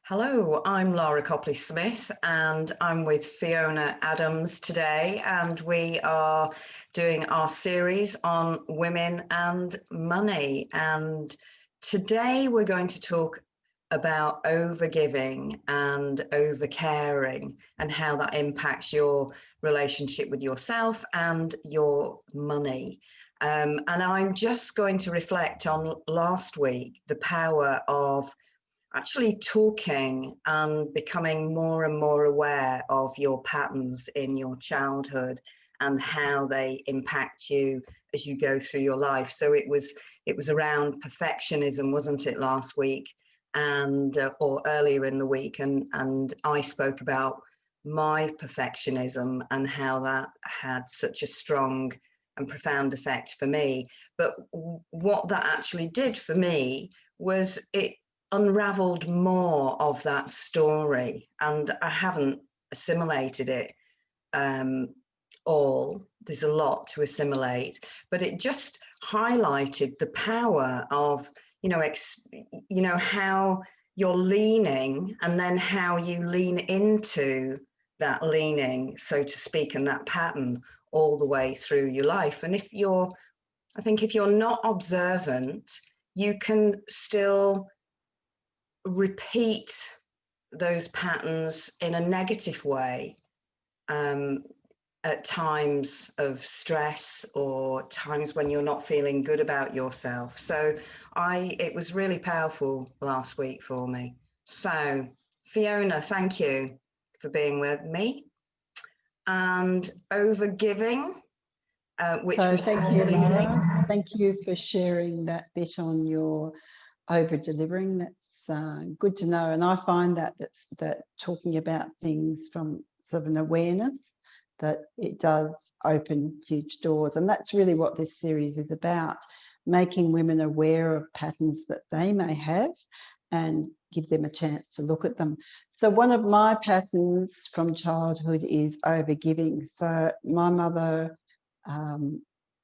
Hello, I'm Laura Copley-Smith and I'm with Fiona Adams today, and we are doing our series on women and money. And today we're going to talk about overgiving and overcaring and how that impacts your relationship with yourself and your money. And I'm just going to reflect on last week, the power of actually talking and becoming more and more aware of your patterns in your childhood and how they impact you as you go through your life. So it was around perfectionism, wasn't it, last week, and or earlier in the week, and I spoke about my perfectionism and how that had such a strong and profound effect for me. But what that actually did for me was it unraveled more of that story, and I haven't assimilated it all. There's a lot to assimilate, but it just highlighted the power of, how you're leaning and then how you lean into that leaning, so to speak, and that pattern all the way through your life. And I think if you're not observant, you can still repeat those patterns in a negative way at times of stress or times when you're not feeling good about yourself. So it was really powerful last week for me. So Fiona, thank you for being with me. And overgiving, which So was thank you, Laura. Thank you for sharing that bit on your over delivering. That's good to know. And I find that talking about things from sort of an awareness, that it does open huge doors. And that's really what this series is about, making women aware of patterns that they may have and give them a chance to look at them. So one of my patterns from childhood is overgiving. So my mother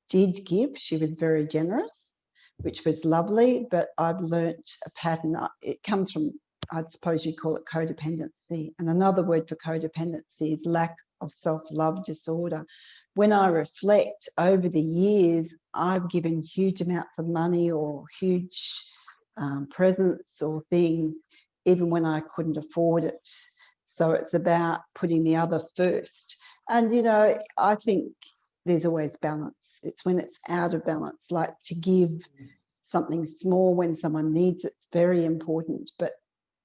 did give. She was very generous, which was lovely, but I've learnt a pattern. It comes from, I suppose you'd call it codependency. And another word for codependency is lack of self-love disorder. When I reflect over the years, I've given huge amounts of money or huge presents or things, even when I couldn't afford it. So it's about putting the other first. And, I think there's always balance. It's when it's out of balance, like to give something small when someone needs it's very important, but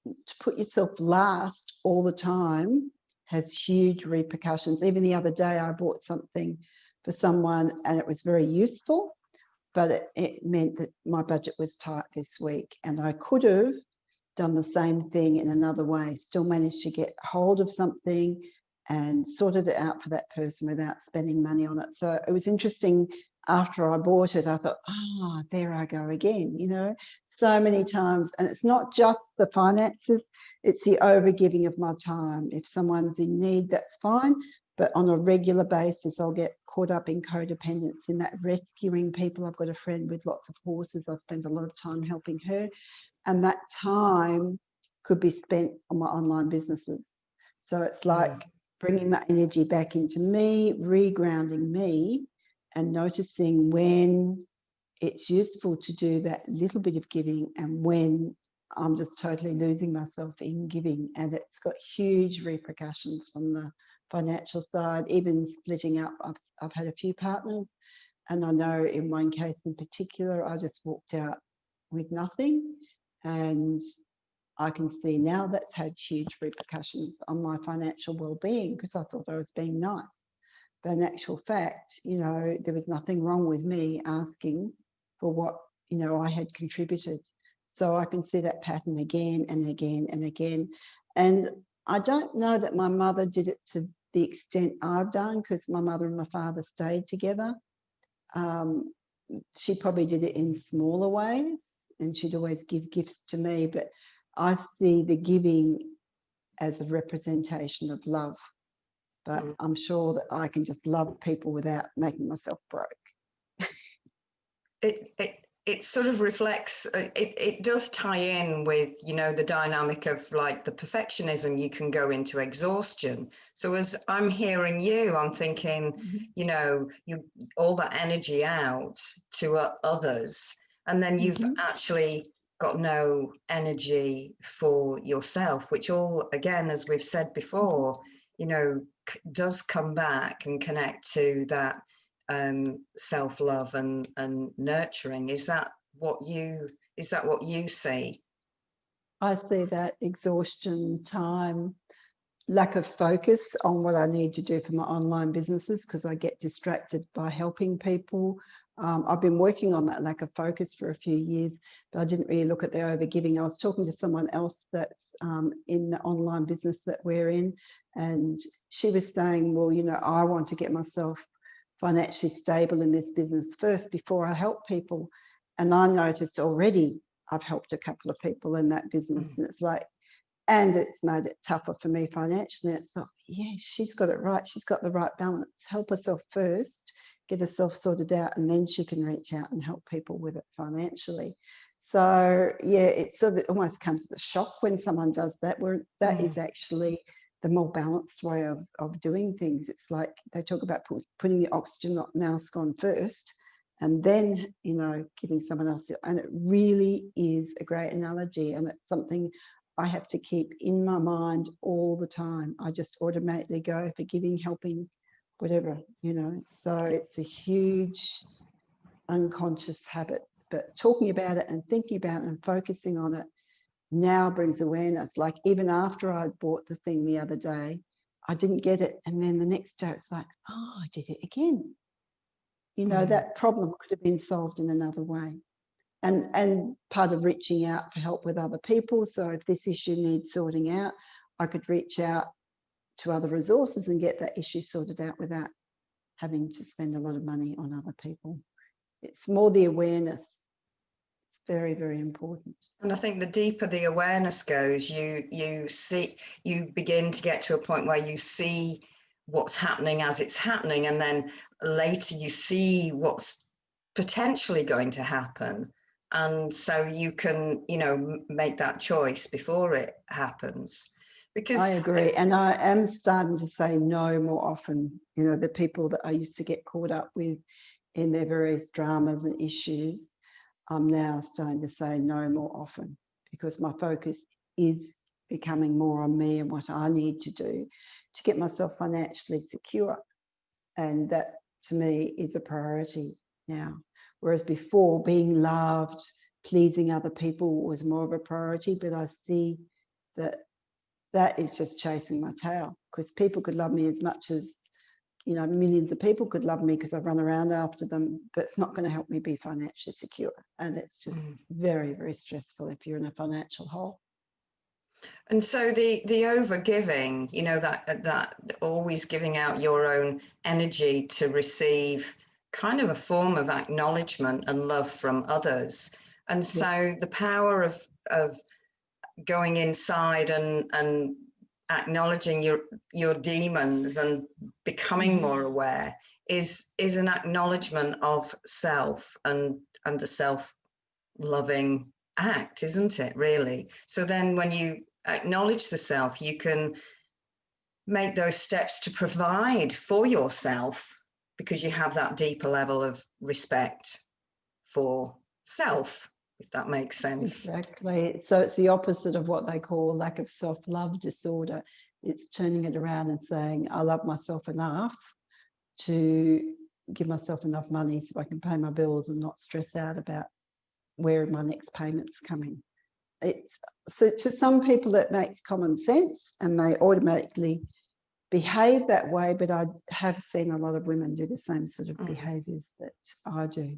to put yourself last all the time has huge repercussions. Even the other day I bought something for someone and it was very useful, but it meant that my budget was tight this week, and I could have done the same thing in another way, still managed to get hold of something and sorted it out for that person without spending money on it. So it was interesting. After I bought it, I thought, there I go again, so many times. And it's not just the finances, it's the overgiving of my time. If someone's in need, that's fine. But on a regular basis, I'll get caught up in codependence, in that rescuing people. I've got a friend with lots of horses. I've spent a lot of time helping her. And that time could be spent on my online businesses. So it's like bringing that energy back into me, regrounding me, and noticing when it's useful to do that little bit of giving and when I'm just totally losing myself in giving. And it's got huge repercussions from the financial side, even splitting up. I've had a few partners, and I know in one case in particular, I just walked out with nothing. And I can see now that's had huge repercussions on my financial well-being, because I thought I was being nice. But in actual fact, there was nothing wrong with me asking for what, I had contributed. So I can see that pattern again and again and again. And I don't know that my mother did it to the extent I've done, because my mother and my father stayed together. She probably did it in smaller ways, and she'd always give gifts to me. But I see the giving as a representation of love. But I'm sure that I can just love people without making myself broke. it sort of reflects, it does tie in with, you know, the dynamic of like the perfectionism. You can go into exhaustion. So as I'm hearing you, I'm thinking, you know, you all that energy out to others, and then you've actually got no energy for yourself, which all, again, as we've said before, you know, does come back and connect to that self-love and nurturing. Is that what you see? I see that exhaustion, time, lack of focus on what I need to do for my online businesses, because I get distracted by helping people. I've been working on that lack of focus for a few years, but I didn't really look at the overgiving. I was talking to someone else that's in the online business that we're in, and she was saying, well, you know, I want to get myself financially stable in this business first before I help people. And I noticed already I've helped a couple of people in that business, and it's like, and it's made it tougher for me financially. It's like, yeah, she's got it right. She's got the right balance. Help herself first, get herself sorted out, and then she can reach out and help people with it financially. So yeah, it sort of almost comes as a shock when someone does that, where that is actually the more balanced way of doing things. It's like they talk about putting the oxygen mask on first, and then, you know, giving someone else. And it really is a great analogy, and it's something I have to keep in my mind all the time. I just automatically go for giving, helping, whatever, you know. So it's a huge unconscious habit, but talking about it and thinking about it and focusing on it now brings awareness. Like even after I bought the thing the other day, I didn't get it, and then the next day it's like, oh, I did it again. You know, that problem could have been solved in another way. And part of reaching out for help with other people. So if this issue needs sorting out, I could reach out to other resources and get that issue sorted out without having to spend a lot of money on other people. It's more the awareness. It's very, very important. And I think the deeper the awareness goes, you begin to get to a point where you see what's happening as it's happening, and then later you see what's potentially going to happen. And so you can, you know, make that choice before it happens. Because I agree. And I am starting to say no more often. You know, the people that I used to get caught up with in their various dramas and issues, I'm now starting to say no more often, because my focus is becoming more on me and what I need to do to get myself financially secure. And that, to me, is a priority now. Whereas before, being loved, pleasing other people was more of a priority, but I see that that is just chasing my tail, because people could love me as much as, you know, millions of people could love me because I run around after them, but it's not going to help me be financially secure. And it's just very, very stressful if you're in a financial hole. And so the over-giving, you know, that always giving out your own energy to receive kind of a form of acknowledgement and love from others. And so the power of going inside and acknowledging your demons and becoming more aware is an acknowledgement of self and a self-loving act, isn't it, really? So then when you acknowledge the self, you can make those steps to provide for yourself, because you have that deeper level of respect for self, if that makes sense. Exactly. So it's the opposite of what they call lack of self-love disorder. It's turning it around and saying, I love myself enough to give myself enough money so I can pay my bills and not stress out about where my next payment's coming. It's, so to some people it makes common sense and they automatically behave that way, but I have seen a lot of women do the same sort of behaviours that I do.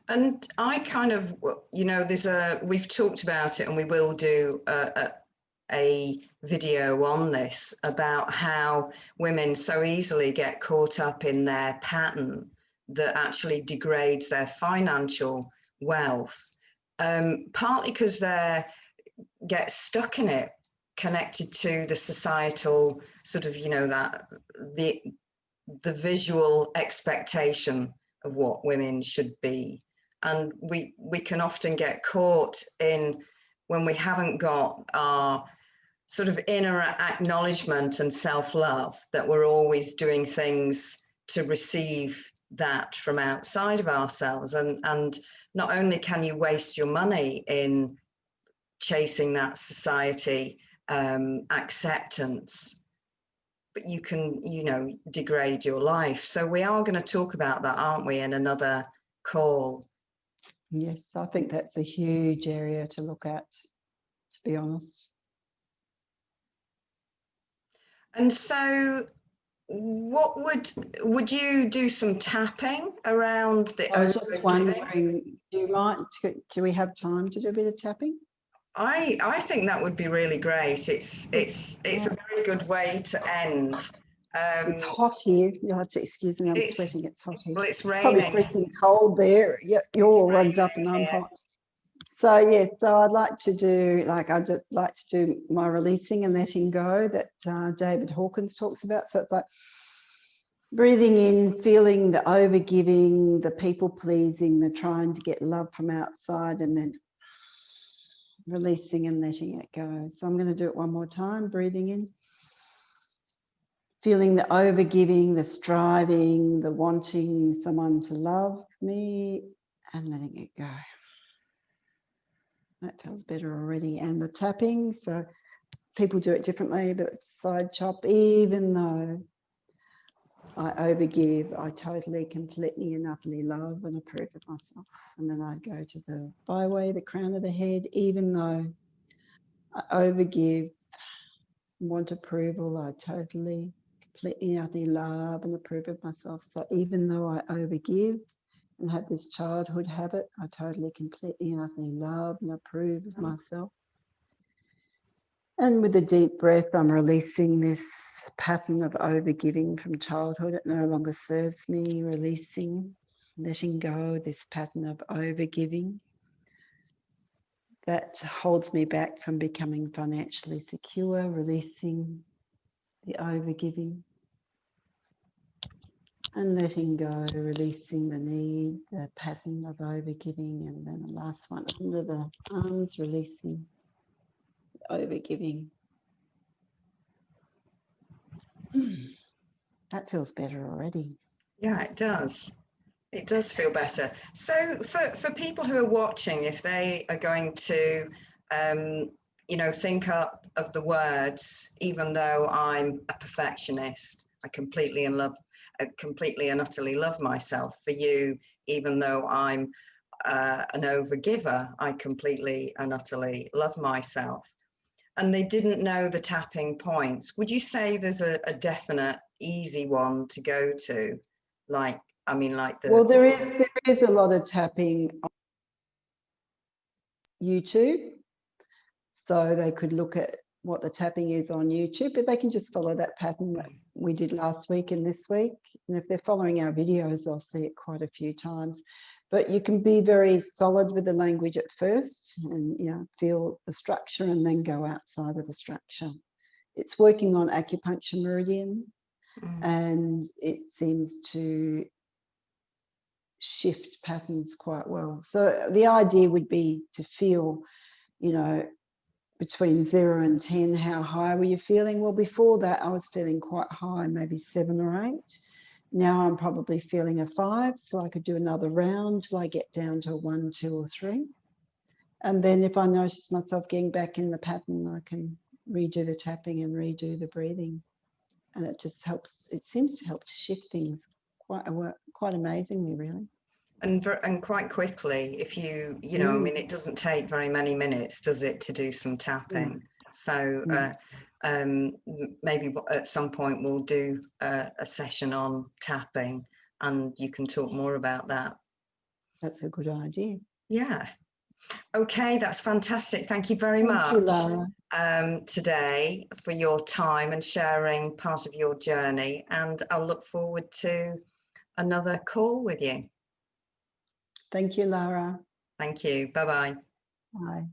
And I kind of, you know, we've talked about it, and we will do a video on this about how women so easily get caught up in their pattern that actually degrades their financial wealth, partly because they get stuck in it, connected to the societal sort of, you know, that the visual expectation of what women should be. And we can often get caught in, when we haven't got our sort of inner acknowledgement and self-love, that we're always doing things to receive that from outside of ourselves. And not only can you waste your money in chasing that society acceptance, but you can, you know, degrade your life. So we are going to talk about that, aren't we, in another call? Yes, I think that's a huge area to look at, to be honest. And so what would you do some tapping around the I was just overgiving? wondering, do we have time to do a bit of tapping? I think that would be really great. It's a very good way to end. It's hot here. You'll have to excuse me. I'm sweating. It's hot here. Well, it's Probably raining. freaking cold there. Yeah, you're all rugged up and I'm here. hot. So yeah, so I'd like to do my releasing and letting go that David Hawkins talks about. So it's like breathing in, feeling the overgiving, the people pleasing, the trying to get love from outside, and then releasing and letting it go. So I'm going to do it one more time. Breathing in, feeling the overgiving, the striving, the wanting someone to love me, and letting it go. That feels better already. And the tapping, so people do it differently, but side chop, even though I overgive, I totally, completely and utterly love and approve of myself. And then I'd go to the byway, the crown of the head, even though I overgive, want approval, I totally, completely, utterly love and approve of myself. So even though I overgive and have this childhood habit, I totally, completely and utterly love and approve of myself. And with a deep breath, I'm releasing this pattern of overgiving from childhood. It no longer serves me. Releasing, letting go this pattern of overgiving that holds me back from becoming financially secure. Releasing the overgiving and letting go, releasing the need, the pattern of overgiving. And then the last one, under the arms, releasing the overgiving. That feels better already. Yeah, it does. It does feel better. So for people who are watching, if they are going to, you know, think up of the words, even though I'm a perfectionist, I completely and utterly love myself. For you, even though I'm an overgiver, I completely and utterly love myself. And they didn't know the tapping points. Would you say there's a definite easy one to go to? Like, I mean, like the... Well, there is a lot of tapping on YouTube. So they could look at what the tapping is on YouTube, but they can just follow that pattern that we did last week and this week. And if they're following our videos, they'll see it quite a few times. But you can be very solid with the language at first and, you know, feel the structure and then go outside of the structure. It's working on acupuncture meridian and it seems to shift patterns quite well. So the idea would be to feel, you know, between 0 and 10, how high were you feeling? Well, before that, I was feeling quite high, maybe 7 or 8. Now I'm probably feeling a 5, so I could do another round till I get down to a 1, 2, or 3. And then if I notice myself getting back in the pattern, I can redo the tapping and redo the breathing. And it just helps, it seems to help to shift things quite amazingly, really. And quite quickly, if you know, I mean, it doesn't take very many minutes, does it, to do some tapping? So maybe at some point we'll do a session on tapping and you can talk more about that. That's a good idea. Yeah. Okay, that's fantastic. Thank you very much, you, Lara. Today for your time and sharing part of your journey. And I'll look forward to another call with you. Thank you, Lara. Thank you. Bye-bye. Bye.